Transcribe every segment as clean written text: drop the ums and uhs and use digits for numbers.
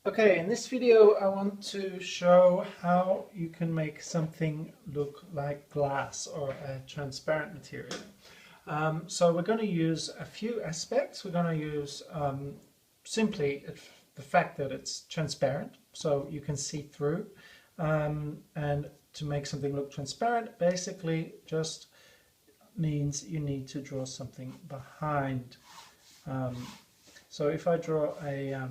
Okay, in this video I want to show how you can make something look like glass or a transparent material. So we're going to use a few aspects. We're going to use simply the fact that it's transparent, so you can see through. And to make something look transparent, basically just means you need to draw something behind. So if I draw a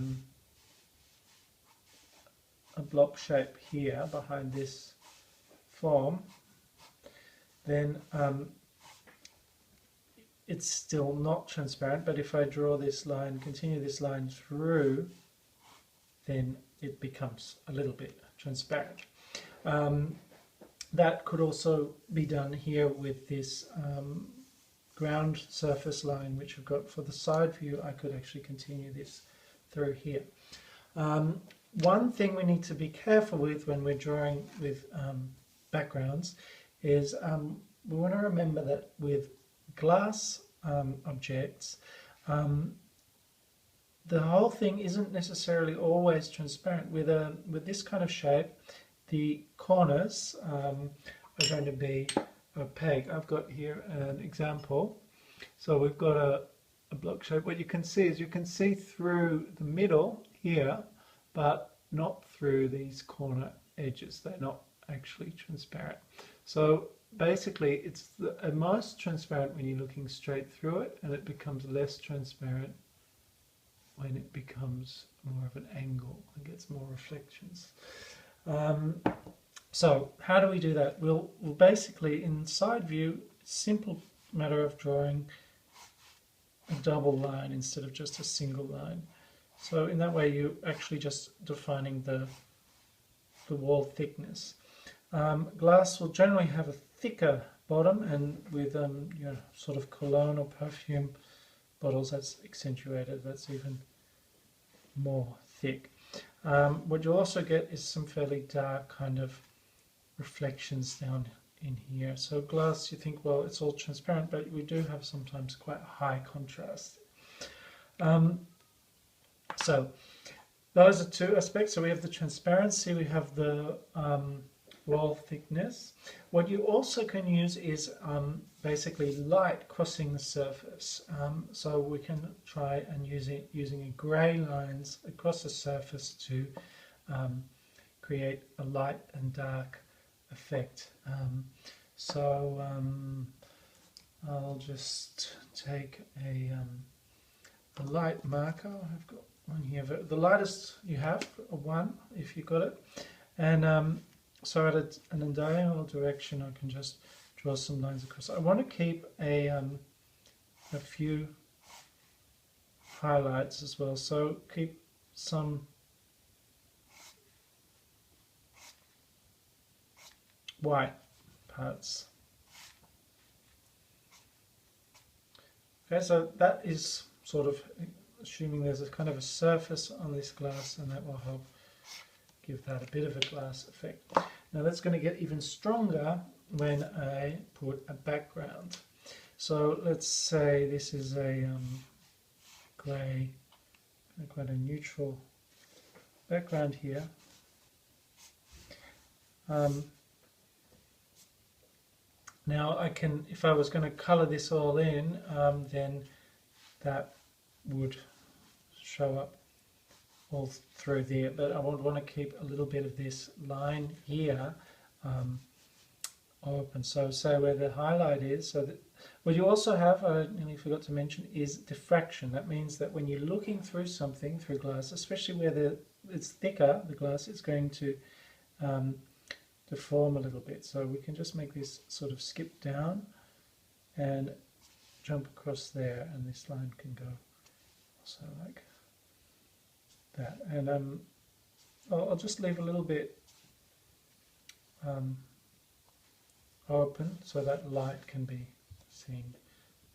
block shape here behind this form, then it's still not transparent, but if I draw this line, continue this line through, then it becomes a little bit transparent. That could also be done here with this ground surface line which I've got for the side view. I could actually continue this through here. One thing we need to be careful with when we're drawing with backgrounds is we want to remember that with glass objects, the whole thing isn't necessarily always transparent. With this kind of shape, the corners are going to be opaque. I've got here an example. So we've got a block shape. What you can see is you can see through the middle here, but not through these corner edges. They're not actually transparent. So basically it's the most transparent when you're looking straight through it, and it becomes less transparent when it becomes more of an angle and gets more reflections. So how do we do that? We'll basically, in side view, simple matter of drawing a double line instead of just a single line. So in that way you're actually just defining the wall thickness. Glass will generally have a thicker bottom, and with sort of cologne or perfume bottles, that's accentuated, that's even more thick. What you'll also get is some fairly dark kind of reflections down in here. So glass, you think, well, it's all transparent, but we do have sometimes quite high contrast. So those are two aspects. So we have the transparency, we have the wall thickness. What you also can use is basically light crossing the surface. So we can try and using grey lines across the surface to create a light and dark effect. I'll just take a light marker. I've got one here. The lightest you have, a 1 if you've got it. And so at an diagonal direction I can just draw some lines across. I want to keep a few highlights as well, so keep some white parts. Okay, so that is sort of assuming there's a kind of a surface on this glass, and that will help give that a bit of a glass effect. Now that's going to get even stronger when I put a background. So let's say this is a grey, quite a neutral background here. Now I can, if I was going to colour this all in, then that would show up all through there, but I would want to keep a little bit of this line here open. So say where the highlight is, so that what you also have, I nearly forgot to mention, is diffraction. That means that when you're looking through something, through glass, especially where it's thicker, the glass, is going to deform a little bit. So we can just make this sort of skip down and jump across there, and this line can go also like that. And I'll just leave a little bit open so that light can be seen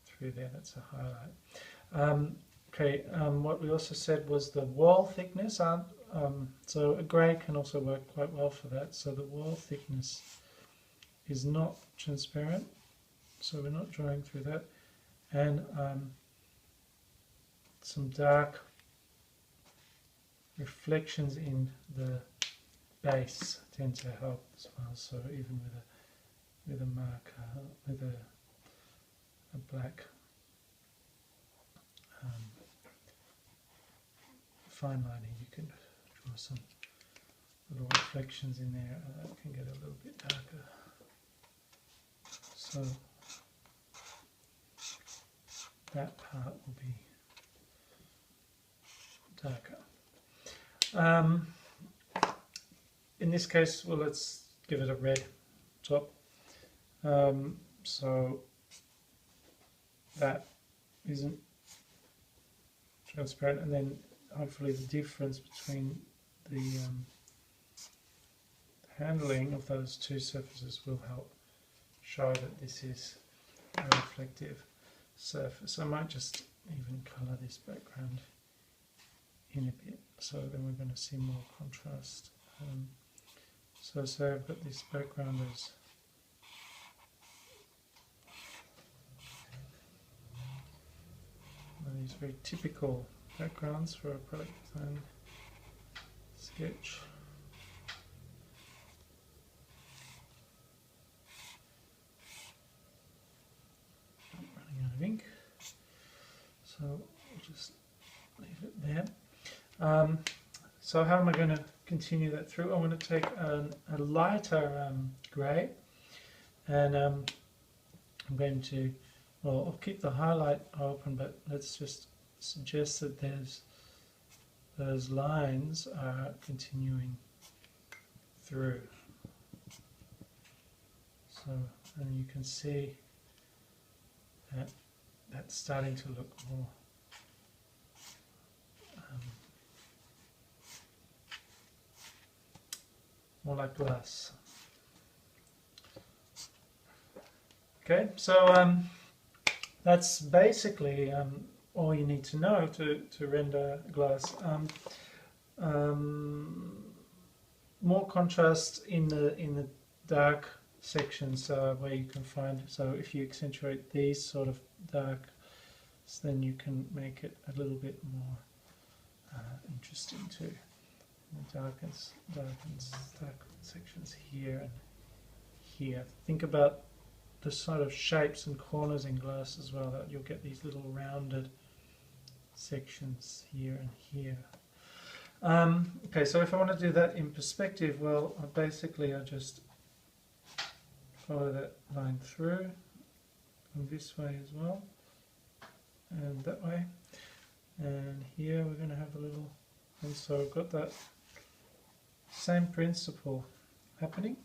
through there. That's a highlight. Okay, what we also said was the wall thickness. So a grey can also work quite well for that. So the wall thickness is not transparent, so we're not drawing through that. And some dark reflections in the base tend to help as well. So even with a marker, with a black fine lining, you can draw some little reflections in there, and that can get a little bit darker. So that part will be darker. In this case, well, let's give it a red top. So that isn't transparent, and then hopefully the difference between the handling of those two surfaces will help show that this is a reflective surface. I might just even colour this background in a bit, so then we're going to see more contrast. So say I've got this background as these very typical backgrounds for a product design sketch. I'm running out of ink, so we'll just leave it there. So how am I going to continue that through? I'm going to take a lighter grey, and I'm going to, well, I'll keep the highlight open, but let's just suggest that those lines are continuing through. So, and you can see that that's starting to look more more like glass. Okay, so that's basically all you need to know to render glass. More contrast in the dark sections where you can find. So if you accentuate these sort of dark, then you can make it a little bit more interesting too. Dark sections here and here. Think about the sort of shapes and corners in glass as well, that you'll get these little rounded sections here and here. Okay, so if I want to do that in perspective, well, I just follow that line through, and this way as well, and that way, and here we're going to have a little, and so I've got that same principle happening,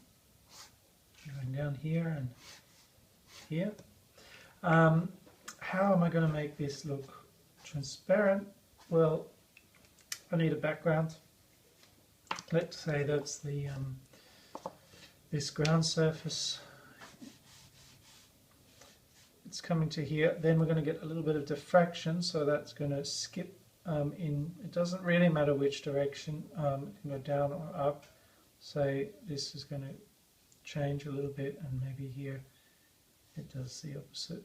going down here and here. How am I going to make this look transparent? Well, I need a background. Let's say that's the this ground surface. It's coming to here. Then we're going to get a little bit of diffraction, so that's going to skip in. It doesn't really matter which direction. It can go down or up. Say this is going to change a little bit, and maybe here it does the opposite.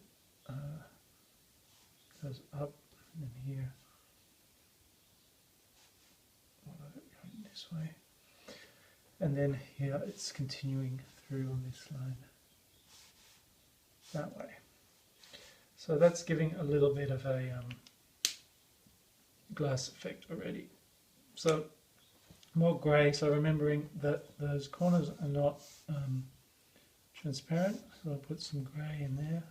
Goes up, and then here going this way, and then here it's continuing through on this line that way. So that's giving a little bit of a glass effect already. So more grey, so remembering that those corners are not transparent, so I'll put some grey in there.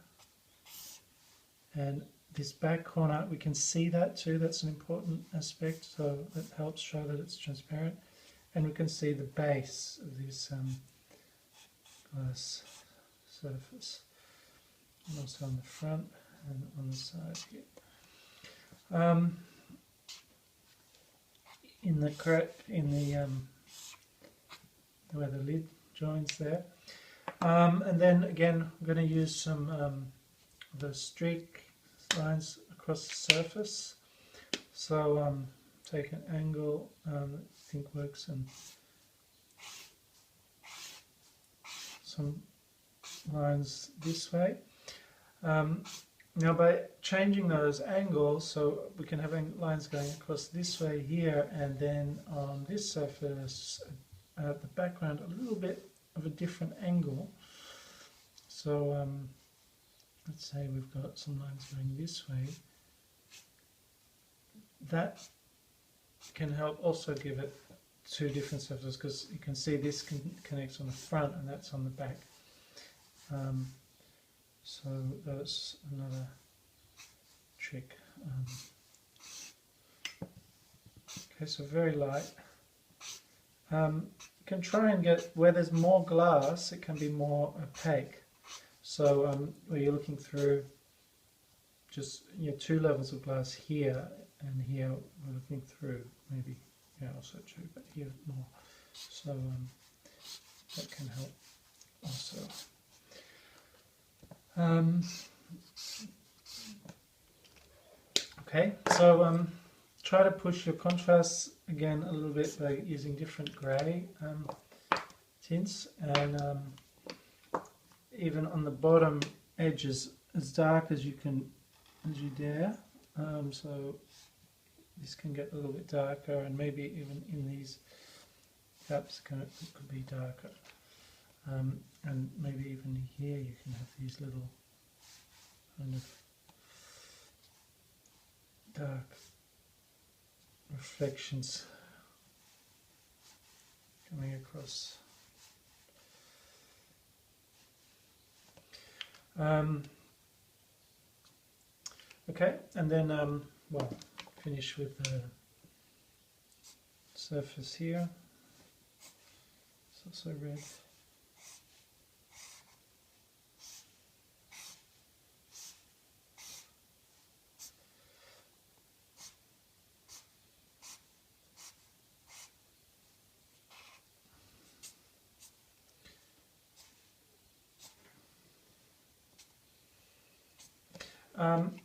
And this back corner, we can see that too, that's an important aspect, so that helps show that it's transparent. And we can see the base of this glass surface, and also on the front and on the side here. Where the lid joins there, and then again I'm going to use some the streak lines across the surface. So take an angle that I think works, and some lines this way. And Now by changing those angles, so we can have lines going across this way here, and then on this surface, the background a little bit of a different angle. So let's say we've got some lines going this way. That can help also give it two different surfaces, because you can see this connects on the front and that's on the back. So that's another trick. Okay, so very light. You can try and get, where there's more glass, it can be more opaque. So where you're looking through just two levels of glass here, and here we're looking through maybe, also two, but here more. So that can help also. Okay, so try to push your contrasts again a little bit by using different grey tints, and even on the bottom edges as dark as you dare. So this can get a little bit darker, and maybe even in these gaps it could be darker. And maybe even here you can have these little kind of dark reflections coming across. Okay, and then well, finish with the surface here. It's also red.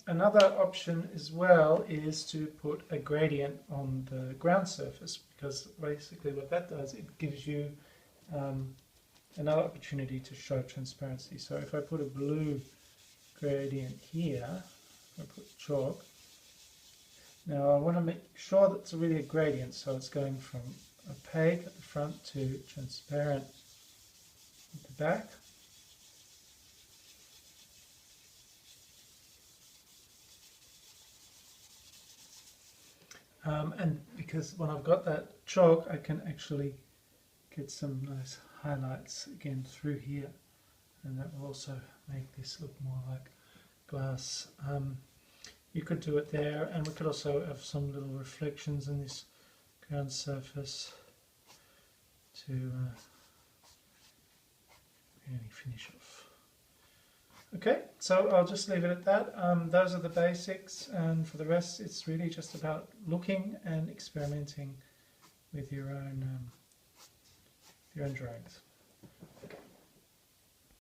Another option as well is to put a gradient on the ground surface, because basically what that does, it gives you another opportunity to show transparency. So if I put a blue gradient here, I put chalk, now I want to make sure that it's really a gradient, so it's going from opaque at the front to transparent at the back. And because when I've got that chalk, I can actually get some nice highlights again through here, and that will also make this look more like glass. You could do it there, and we could also have some little reflections in this ground surface to really finish off. Okay, so I'll just leave it at that. Those are the basics, and for the rest it's really just about looking and experimenting with your own drawings.